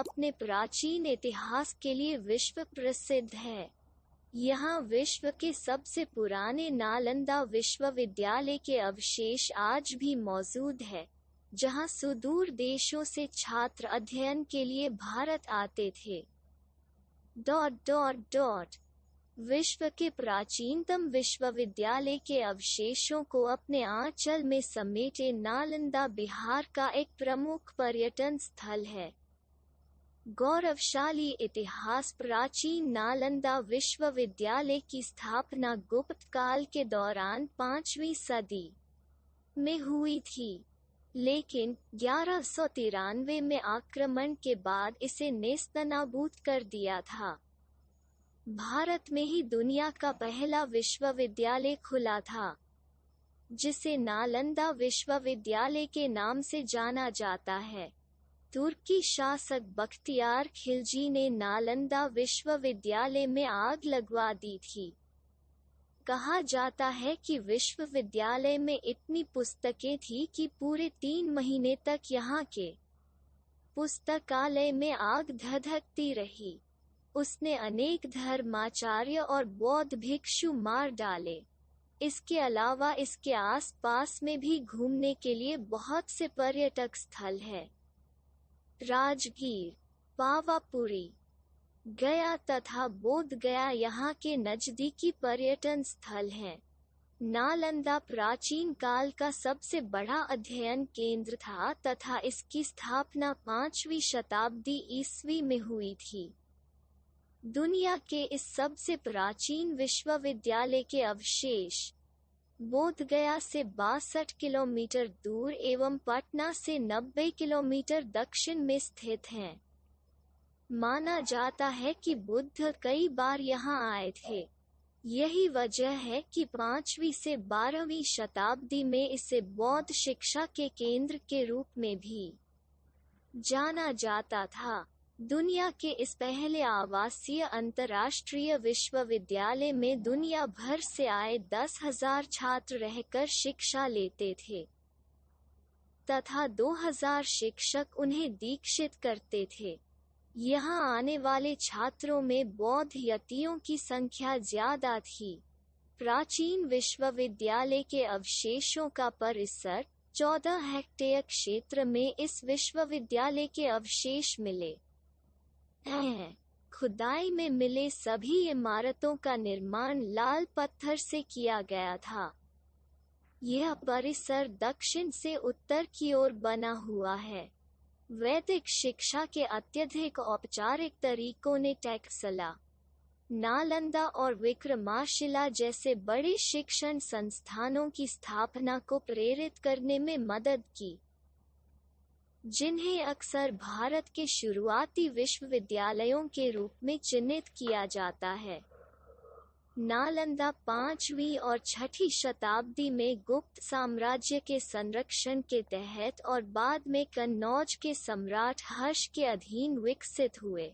अपने प्राचीन इतिहास के लिए विश्व प्रसिद्ध है। यहाँ विश्व के सबसे पुराने नालंदा विश्वविद्यालय के अवशेष आज भी मौजूद है, जहाँ सुदूर देशों से छात्र अध्ययन के लिए भारत आते थे। विश्व के प्राचीनतम विश्वविद्यालय के अवशेषों को अपने आंचल में समेटे नालंदा बिहार का एक प्रमुख पर्यटन स्थल है। गौरवशाली इतिहास। प्राचीन नालंदा विश्वविद्यालय की स्थापना गुप्त काल के दौरान 5वीं सदी में हुई थी, लेकिन 1193 में आक्रमण के बाद इसे नेस्तनाबूद कर दिया था। भारत में ही दुनिया का पहला विश्वविद्यालय खुला था, जिसे नालंदा विश्वविद्यालय के नाम से जाना जाता है। तुर्की शासक बख्तियार खिलजी ने नालंदा विश्वविद्यालय में आग लगवा दी थी। कहा जाता है कि विश्वविद्यालय में इतनी पुस्तकें थीं कि पूरे 3 महीने तक यहाँ के पुस्तकालय में आग धधकती रही। उसने अनेक धर्माचार्य और बौद्ध भिक्षु मार डाले। इसके अलावा इसके आसपास में भी घूमने के लिए बहुत से पर्यटक स्थल हैं। राजगीर, पावापुरी, गया तथा बोध गया यहाँ के नजदीकी पर्यटन स्थल हैं। नालंदा प्राचीन काल का सबसे बड़ा अध्ययन केंद्र था तथा इसकी स्थापना 5वीं शताब्दी ईस्वी में हुई थी। दुनिया के इस सबसे प्राचीन विश्वविद्यालय के अवशेष बोध गया से 62 किलोमीटर दूर एवं पटना से 90 किलोमीटर दक्षिण में स्थित हैं। माना जाता है कि बुद्ध कई बार यहाँ आए थे। यही वजह है कि 5वीं से 12वीं शताब्दी में इसे बौद्ध शिक्षा के केंद्र के रूप में भी जाना जाता था। दुनिया के इस पहले आवासीय अंतर्राष्ट्रीय विश्वविद्यालय में दुनिया भर से आए 10,000 छात्र रहकर शिक्षा लेते थे तथा 2,000 शिक्षक उन्हें दीक्षित करते थे। यहाँ आने वाले छात्रों में बौद्ध यतियों की संख्या ज्यादा थी। प्राचीन विश्वविद्यालय के अवशेषों का परिसर 14 हेक्टेयर क्षेत्र में इस विश्वविद्यालय के अवशेष मिले हैं। खुदाई में मिले सभी इमारतों का निर्माण लाल पत्थर से किया गया था। यह परिसर दक्षिण से उत्तर की ओर बना हुआ है। वैदिक शिक्षा के अत्यधिक औपचारिक तरीकों ने टैक्सला, नालंदा और विक्रमाशिला जैसे बड़े शिक्षण संस्थानों की स्थापना को प्रेरित करने में मदद की, जिन्हें अक्सर भारत के शुरुआती विश्वविद्यालयों के रूप में चिन्हित किया जाता है। नालंदा 5वीं और 6ठी शताब्दी में गुप्त साम्राज्य के संरक्षण के तहत और बाद में कन्नौज के सम्राट हर्ष के अधीन विकसित हुए।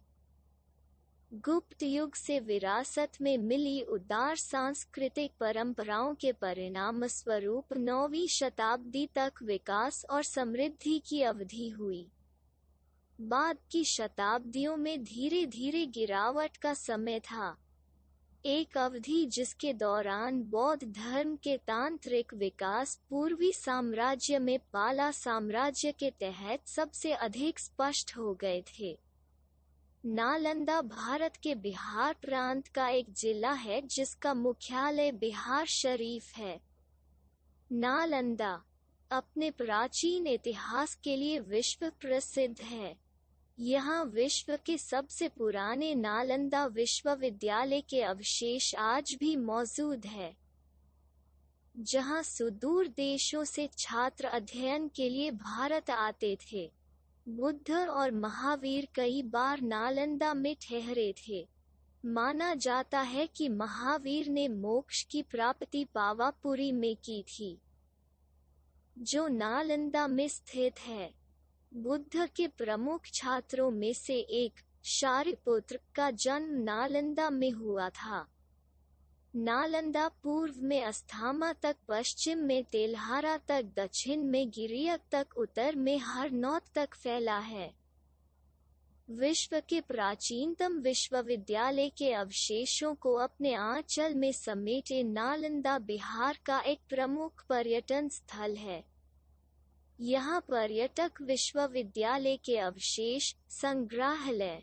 गुप्त युग से विरासत में मिली उदार सांस्कृतिक परंपराओं के परिणामस्वरूप 9वीं शताब्दी तक विकास और समृद्धि की अवधि हुई। बाद की शताब्दियों में धीरे धीरे गिरावट का समय था। एक अवधि जिसके दौरान बौद्ध धर्म के तांत्रिक विकास पूर्वी साम्राज्य में पाला साम्राज्य के तहत सबसे अधिक स्पष्ट हो गए थे। नालंदा भारत के बिहार प्रांत का एक जिला है जिसका मुख्यालय बिहार शरीफ है। नालंदा अपने प्राचीन इतिहास के लिए विश्व प्रसिद्ध है। यहाँ विश्व के सबसे पुराने नालंदा विश्वविद्यालय के अवशेष आज भी मौजूद है, जहाँ सुदूर देशों से छात्र अध्ययन के लिए भारत आते थे। बुद्ध और महावीर कई बार नालंदा में ठहरे थे। माना जाता है कि महावीर ने मोक्ष की प्राप्ति पावापुरी में की थी, जो नालंदा में स्थित है। बुद्ध के प्रमुख छात्रों में से एक शारिपुत्र का जन्म नालंदा में हुआ था। नालंदा पूर्व में अस्थामा तक, पश्चिम में तेल्हारा तक, दक्षिण में गिरियक तक, उत्तर में हरनौत तक फैला है। विश्व के प्राचीनतम विश्वविद्यालय के अवशेषों को अपने आंचल में समेटे नालंदा बिहार का एक प्रमुख पर्यटन स्थल है। यहाँ पर्यटक विश्वविद्यालय के अवशेष, संग्रहालय,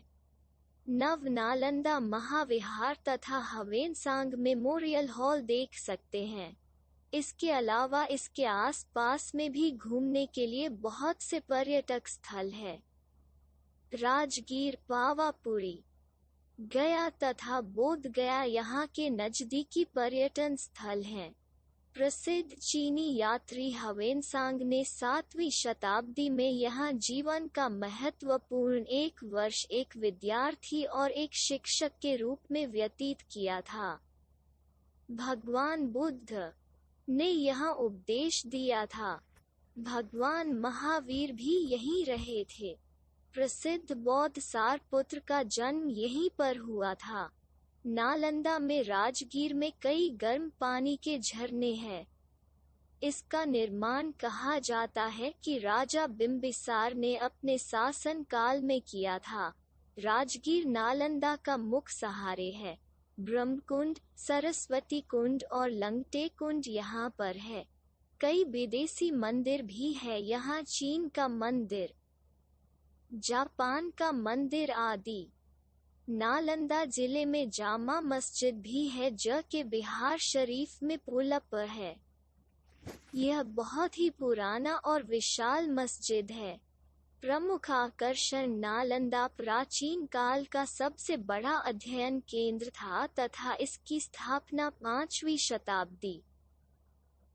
नव नालंदा महाविहार तथा हवेनसांग मेमोरियल हॉल देख सकते हैं। इसके अलावा इसके आसपास में भी घूमने के लिए बहुत से पर्यटक स्थल है। राजगीर, पावापुरी, गया तथा बोध गया यहाँ के नजदीकी पर्यटन स्थल हैं। प्रसिद्ध चीनी यात्री हवेनसांग ने 7वीं शताब्दी में यहाँ जीवन का महत्वपूर्ण 1 वर्ष एक विद्यार्थी और एक शिक्षक के रूप में व्यतीत किया था। भगवान बुद्ध ने यहाँ उपदेश दिया था। भगवान महावीर भी यहीं रहे थे। प्रसिद्ध बौद्ध सारपुत्र का जन्म यहीं पर हुआ था। नालंदा में राजगीर में कई गर्म पानी के झरने हैं। इसका निर्माण कहा जाता है कि राजा बिंबिसार ने अपने शासन काल में किया था। राजगीर नालंदा का मुख्य सहारे है। ब्रह्मकुंड, सरस्वती कुंड और लंगटे कुंड यहाँ पर है। कई विदेशी मंदिर भी है यहाँ, चीन का मंदिर, जापान का मंदिर आदि। नालंदा जिले में जामा मस्जिद भी है जो कि बिहार शरीफ में पुल पर है। यह बहुत ही पुराना और विशाल मस्जिद है। प्रमुख आकर्षण नालंदा प्राचीन काल का सबसे बड़ा अध्ययन केंद्र था तथा इसकी स्थापना 5वीं शताब्दी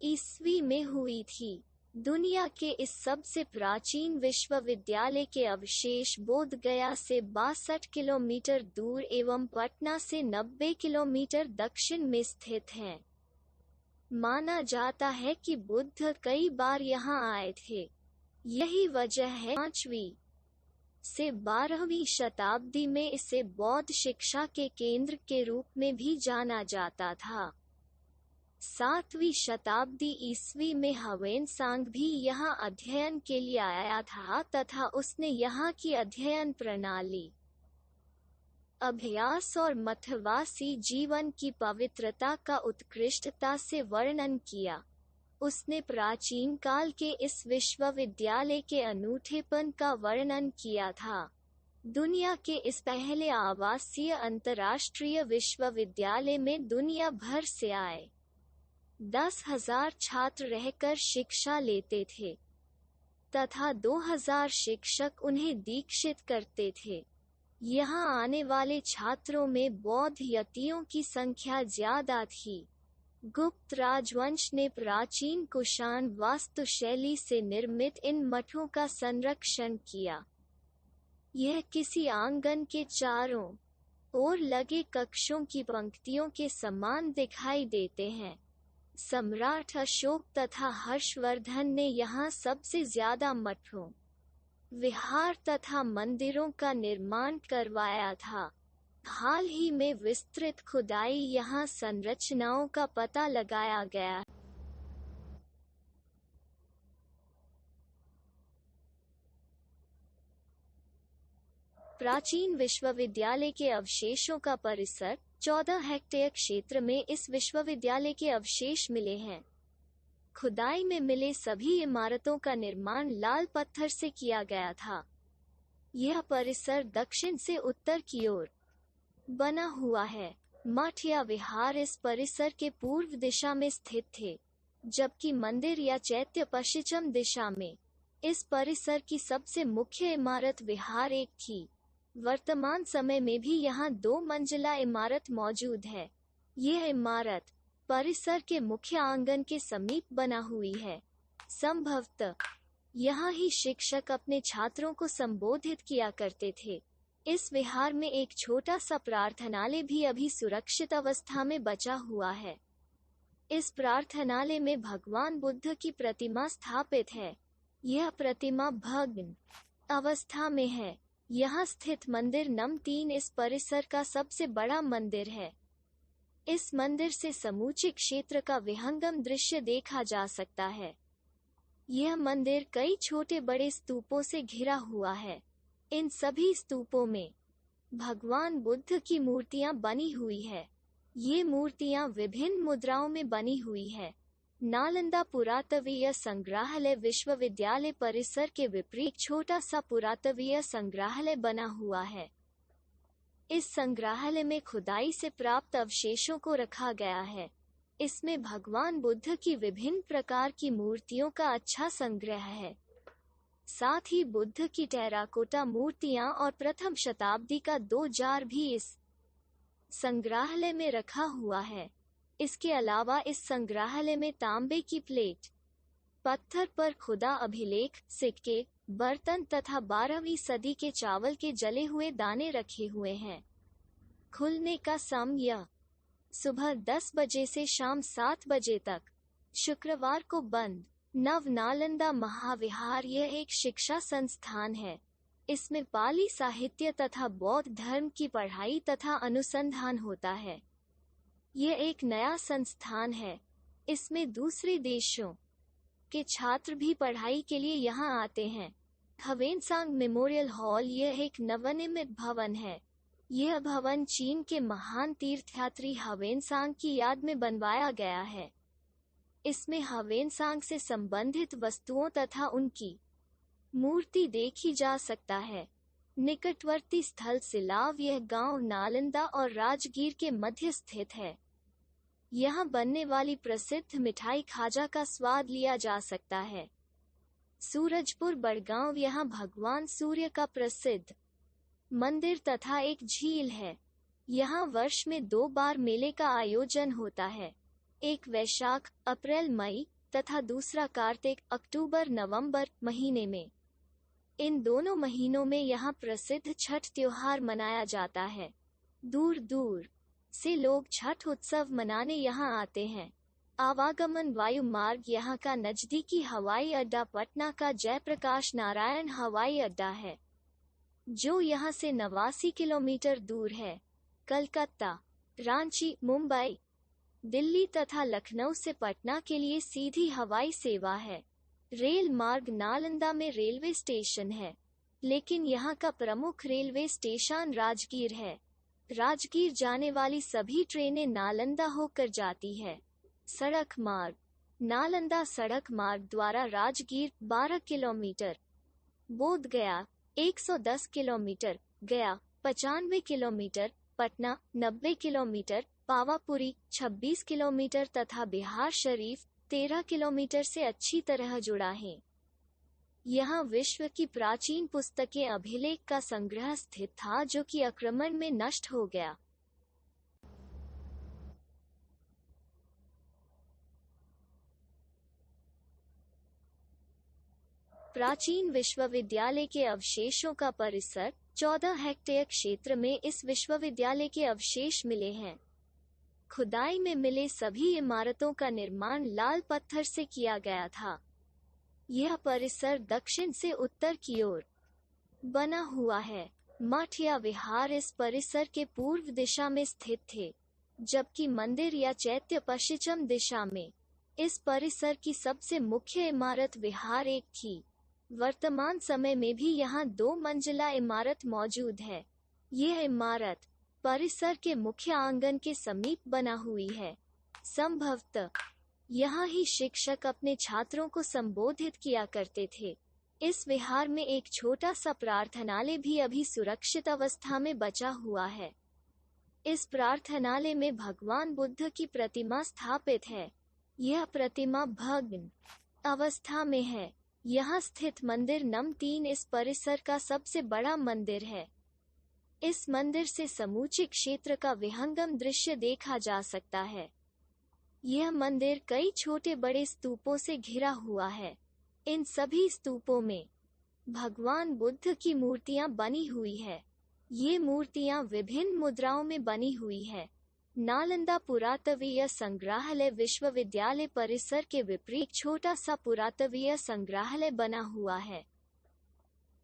ईस्वी में हुई थी। दुनिया के इस सबसे प्राचीन विश्वविद्यालय के अवशेष बोध गया से 62 किलोमीटर दूर एवं पटना से 90 किलोमीटर दक्षिण में स्थित हैं। माना जाता है कि बुद्ध कई बार यहाँ आए थे। यही वजह है 5वीं से 12वीं शताब्दी में इसे बौद्ध शिक्षा के केंद्र के रूप में भी जाना जाता था। 7वीं शताब्दी ईस्वी में हवेनसांग भी यहाँ अध्ययन के लिए आया था तथा उसने यहाँ की अध्ययन प्रणाली, अभ्यास और मठवासी जीवन की पवित्रता का उत्कृष्टता से वर्णन किया। उसने प्राचीन काल के इस विश्वविद्यालय के अनूठेपन का वर्णन किया था। दुनिया के इस पहले आवासीय अंतर्राष्ट्रीय विश्वविद्यालय में दुनिया भर से आए 10,000 छात्र रहकर शिक्षा लेते थे तथा 2,000 शिक्षक उन्हें दीक्षित करते थे। यहाँ आने वाले छात्रों में बौद्ध यतियों की संख्या ज्यादा थी। गुप्त राजवंश ने प्राचीन कुषाण वास्तुशैली से निर्मित इन मठों का संरक्षण किया। यह किसी आंगन के चारों ओर लगे कक्षों की पंक्तियों के समान दिखाई देते हैं। सम्राट अशोक तथा हर्षवर्धन ने यहाँ सबसे ज्यादा मठों, विहार तथा मंदिरों का निर्माण करवाया था। हाल ही में विस्तृत खुदाई यहाँ संरचनाओं का पता लगाया गया। प्राचीन विश्वविद्यालय के अवशेषों का परिसर 14 हेक्टेयर क्षेत्र में इस विश्वविद्यालय के अवशेष मिले हैं। खुदाई में मिले सभी इमारतों का निर्माण लाल पत्थर से किया गया था। यह परिसर दक्षिण से उत्तर की ओर बना हुआ है। मठ या विहार इस परिसर के पूर्व दिशा में स्थित थे, जबकि मंदिर या चैत्य पश्चिम दिशा में। इस परिसर की सबसे मुख्य इमारत विहार एक थी। वर्तमान समय में भी यहाँ 2 मंजिला इमारत मौजूद है। यह इमारत परिसर के मुख्य आंगन के समीप बना हुई है। संभवतः यहाँ ही शिक्षक अपने छात्रों को संबोधित किया करते थे। इस विहार में एक छोटा सा प्रार्थनालय भी अभी सुरक्षित अवस्था में बचा हुआ है। इस प्रार्थनालय में भगवान बुद्ध की प्रतिमा स्थापित है। यह प्रतिमा भग्न अवस्था में है। यहाँ स्थित मंदिर नंबर 3 इस परिसर का सबसे बड़ा मंदिर है। इस मंदिर से समूचे क्षेत्र का विहंगम दृश्य देखा जा सकता है। यह मंदिर कई छोटे बड़े स्तूपों से घिरा हुआ है। इन सभी स्तूपों में भगवान बुद्ध की मूर्तियां बनी हुई है। ये मूर्तियां विभिन्न मुद्राओं में बनी हुई है। नालंदा पुरातत्वीय संग्रहालय विश्वविद्यालय परिसर के विपरीत छोटा सा पुरातत्वीय संग्रहालय बना हुआ है। इस संग्रहालय में खुदाई से प्राप्त अवशेषों को रखा गया है। इसमें भगवान बुद्ध की विभिन्न प्रकार की मूर्तियों का अच्छा संग्रह है। साथ ही बुद्ध की टेराकोटा मूर्तियां और प्रथम शताब्दी का 2 जार भी इस संग्रहालय में रखा हुआ है। इसके अलावा इस संग्रहालय में तांबे की प्लेट, पत्थर पर खुदा अभिलेख, सिक्के, बर्तन तथा 12वीं सदी के चावल के जले हुए दाने रखे हुए हैं। खुलने का समय सुबह 10 बजे से शाम 7 बजे तक, शुक्रवार को बंद। नव नालंदा महाविहार यह एक शिक्षा संस्थान है। इसमें पाली साहित्य तथा बौद्ध धर्म की पढ़ाई तथा अनुसंधान होता है। यह एक नया संस्थान है। इसमें दूसरे देशों के छात्र भी पढ़ाई के लिए यहाँ आते हैं। हवेनसांग मेमोरियल हॉल यह एक नवनिर्मित भवन है। यह भवन चीन के महान तीर्थयात्री हवेनसांग की याद में बनवाया गया है। इसमें हवेनसांग से संबंधित वस्तुओं तथा उनकी मूर्ति देखी जा सकता है। निकटवर्ती स्थल सिलाव यह गांव नालंदा और राजगीर के मध्य स्थित है। यहाँ बनने वाली प्रसिद्ध मिठाई खाजा का स्वाद लिया जा सकता है। सूरजपुर बड़गांव यहाँ भगवान सूर्य का प्रसिद्ध मंदिर तथा एक झील है। यहाँ वर्ष में 2 बार मेले का आयोजन होता है। एक वैशाख अप्रैल मई तथा दूसरा कार्तिक अक्टूबर नवंबर महीने में। इन दोनों महीनों में यहाँ प्रसिद्ध छठ त्योहार मनाया जाता है। दूर दूर से लोग छठ उत्सव मनाने यहाँ आते हैं। आवागमन वायु मार्ग यहाँ का नजदीकी हवाई अड्डा पटना का जयप्रकाश नारायण हवाई अड्डा है, जो यहाँ से 89 किलोमीटर दूर है। कलकत्ता, रांची, मुंबई, दिल्ली तथा लखनऊ से पटना के लिए सीधी हवाई सेवा है। रेल मार्ग नालंदा में रेलवे स्टेशन है, लेकिन यहाँ का प्रमुख रेलवे स्टेशन राजगीर है। राजगीर जाने वाली सभी ट्रेनें नालंदा होकर जाती है। सड़क मार्ग नालंदा सड़क मार्ग द्वारा राजगीर 12 किलोमीटर, बोध गया 110 किलोमीटर, गया 95 kilometre, Patna 90 kilometre, Pawapuri 26 kilometre तथा बिहार शरीफ 13 किलोमीटर से अच्छी तरह जुड़ा है। यहाँ विश्व की प्राचीन पुस्तकें अभिलेख का संग्रह स्थित था, जो कि आक्रमण में नष्ट हो गया। प्राचीन विश्वविद्यालय के अवशेषों का परिसर 14 हेक्टेयर क्षेत्र में इस विश्वविद्यालय के अवशेष मिले हैं। खुदाई में मिले सभी इमारतों का निर्माण लाल पत्थर से किया गया था। यह परिसर दक्षिण से उत्तर की ओर बना हुआ है। मठ या विहार इस परिसर के पूर्व दिशा में स्थित थे, जबकि मंदिर या चैत्य पश्चिम दिशा में। इस परिसर की सबसे मुख्य इमारत विहार एक थी। वर्तमान समय में भी यहाँ 2 मंजिला इमारत मौजूद है। यह इमारत परिसर के मुख्य आंगन के समीप बना हुई है। संभवतः यहाँ ही शिक्षक अपने छात्रों को संबोधित किया करते थे। इस विहार में एक छोटा सा प्रार्थनालय भी अभी सुरक्षित अवस्था में बचा हुआ है। इस प्रार्थनालय में भगवान बुद्ध की प्रतिमा स्थापित है। यह प्रतिमा भग्न अवस्था में है। यहाँ स्थित मंदिर नंबर 3 इस परिसर का सबसे बड़ा मंदिर है। इस मंदिर से समूचे क्षेत्र का विहंगम दृश्य देखा जा सकता है। यह मंदिर कई छोटे बड़े स्तूपों से घिरा हुआ है। इन सभी स्तूपों में भगवान बुद्ध की मूर्तियां बनी हुई है। ये मूर्तियां विभिन्न मुद्राओं में बनी हुई है। नालंदा पुरातत्वीय संग्रहालय विश्वविद्यालय परिसर के विपरीत छोटा सा पुरातत्वीय संग्रहालय बना हुआ है।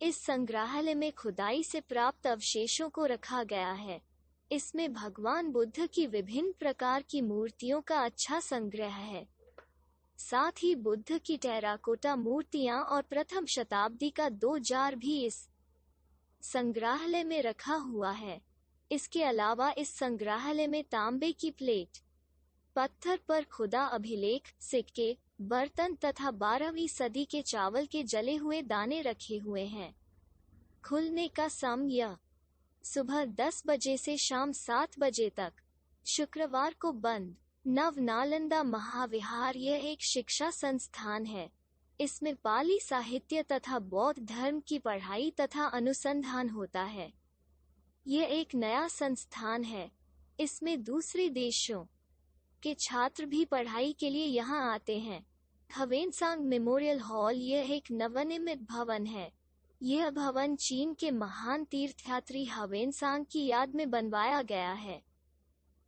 इस संग्रहालय में खुदाई से प्राप्त अवशेषों को रखा गया है। इसमें भगवान बुद्ध की विभिन्न प्रकार की मूर्तियों का अच्छा संग्रह है। साथ ही बुद्ध की टेराकोटा मूर्तियां और प्रथम शताब्दी का 2 जार भी इस संग्रहालय में रखा हुआ है। इसके अलावा इस संग्रहालय में तांबे की प्लेट, पत्थर पर खुदा अभिलेख, सिक्के, बर्तन तथा 12वीं सदी के चावल के जले हुए दाने रखे हुए हैं। खुलने का समय सुबह 10 बजे से शाम 7 बजे तक, शुक्रवार को बंद। नव नालंदा महाविहार यह एक शिक्षा संस्थान है। इसमें पाली साहित्य तथा बौद्ध धर्म की पढ़ाई तथा अनुसंधान होता है। यह एक नया संस्थान है। इसमें दूसरे देशों के छात्र भी पढ़ाई के लिए यहाँ आते हैं। ह्वेनसांग मेमोरियल हॉल यह एक नवनिर्मित भवन है। यह भवन चीन के महान तीर्थयात्री ह्वेनसांग की याद में बनवाया गया है।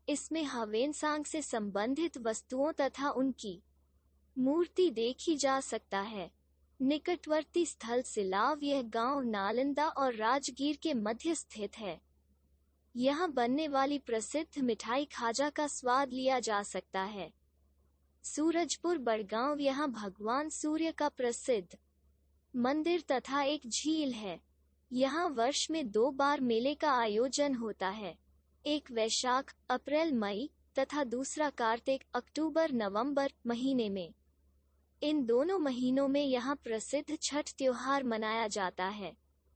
इसमें ह्वेनसांग से संबंधित वस्तुओं तथा उनकी मूर्ति देखी जा सकता है। निकटवर्ती स्थल सिलाव यह गांव नालंदा और राजगीर के मध्य स्थित है। यहाँ बनने वाली प्रसिद्ध मिठाई खाजा का स्वाद लिया जा सकता है। सूरजपुर बड़गांव यहाँ भगवान सूर्य का प्रसिद्ध मंदिर तथा एक झील है। यहाँ वर्ष में 2 बार मेले का आयोजन होता है, एक वैशाख अप्रैल मई तथा दूसरा कार्तिक अक्टूबर नवंबर महीने में। इन दोनों महीनों में यहाँ प्रसिद्ध छठ त्योहार मनाया जाता है।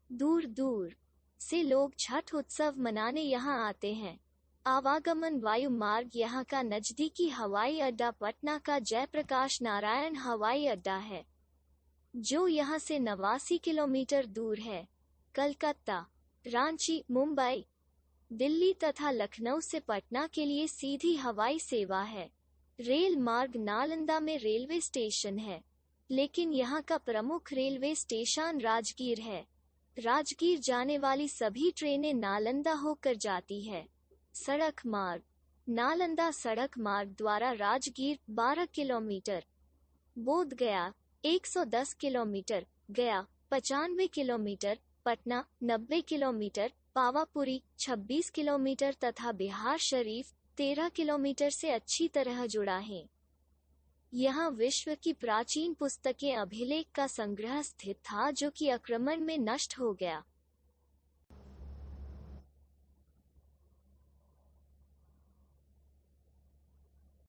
दूर दूर से लोग छठ उत्सव मनाने यहाँ आते हैं। आवागमन वायु मार्ग यहाँ का नजदीकी हवाई अड्डा पटना का जयप्रकाश नारायण हवाई अड्डा है, जो यहाँ से 89 किलोमीटर दूर है। कलकत्ता, रांची, मुंबई, दिल्ली तथा लखनऊ से पटना के लिए सीधी हवाई सेवा है। रेल मार्ग नालंदा में रेलवे स्टेशन है, लेकिन यहाँ का प्रमुख रेलवे स्टेशन राजगीर है। राजगीर जाने वाली सभी ट्रेनें नालंदा होकर जाती है। सड़क मार्ग नालंदा सड़क मार्ग द्वारा राजगीर 12 किलोमीटर, बोध गया 110 किलोमीटर, गया 95 kilometre, Patna 90 kilometre, Pawapuri 26 kilometre तथा बिहार शरीफ 13 किलोमीटर से अच्छी तरह जुड़ा है। यहाँ विश्व की प्राचीन पुस्तकें अभिलेख का संग्रह स्थित था, जो कि आक्रमण में नष्ट हो गया।